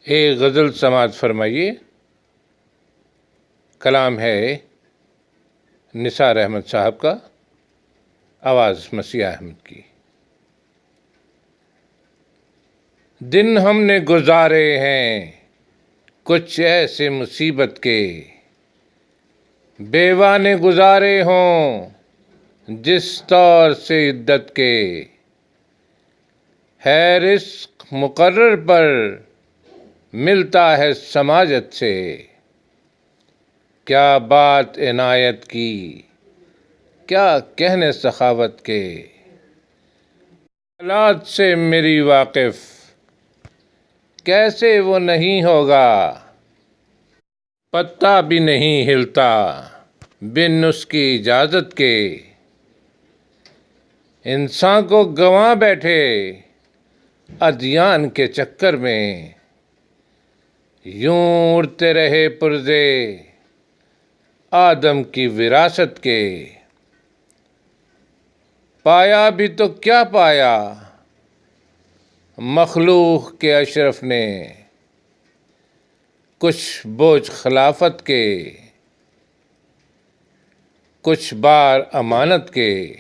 ایک غزل سماعت فرمائیے۔ کلام ہے نثار احمد صاحب کا، آواز مسیح احمد کی۔ دن ہم نے گزارے ہیں کچھ ایسے مصیبت کے، بیوہ نے گزارے ہوں جس طور سے عدت کے، ہے رزق مقرر پر ملتا ہے سماجت سے، کیا بات عنایت کی کیا کہنے سخاوت کے، حالات سے میری واقف کیسے وہ نہیں ہوگا، پتا بھی نہیں ہلتا بن اس کی اجازت کے، انسان کو گنوا بیٹھے ادیان کے چکر میں، یوں اڑتے رہے پرزے آدم کی وراثت کے، پایا بھی تو کیا پایا مخلوق کے اشرف نے، کچھ بوجھ خلافت کے کچھ بار امانت کے،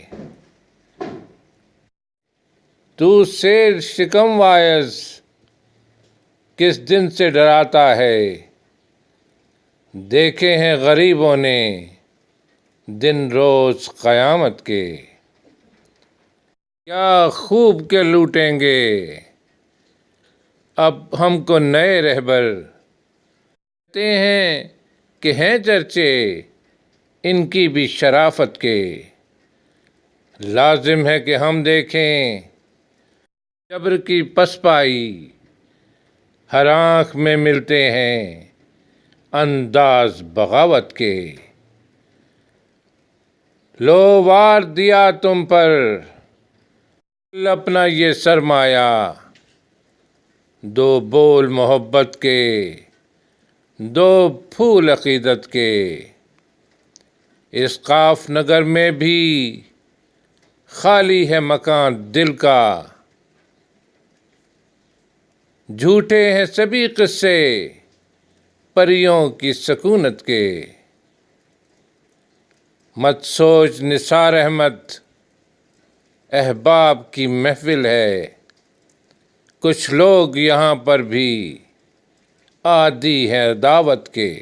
تو شیر شکم واعظ کس دن سے ڈراتا ہے، دیکھے ہیں غریبوں نے دن روز قیامت کے، کیا خوب کے لوٹیں گے اب ہم کو نئے رہبر، کہتے ہیں کہ ہیں چرچے ان کی بھی شرافت کے، لازم ہے کہ ہم دیکھیں جبر کی پسپائی، ہر آنکھ میں ملتے ہیں انداز بغاوت کے، لو وار دیا تم پر اپنا یہ سرمایہ، دو بول محبت کے دو پھول عقیدت کے، اس قاف نگر میں بھی خالی ہے مکان دل کا، جھوٹے ہیں سبھی قصے پریوں کی سکونت کے، مت سوچ نثار احمد احباب کی محفل ہے، کچھ لوگ یہاں پر بھی عادی ہیں دعوت کے۔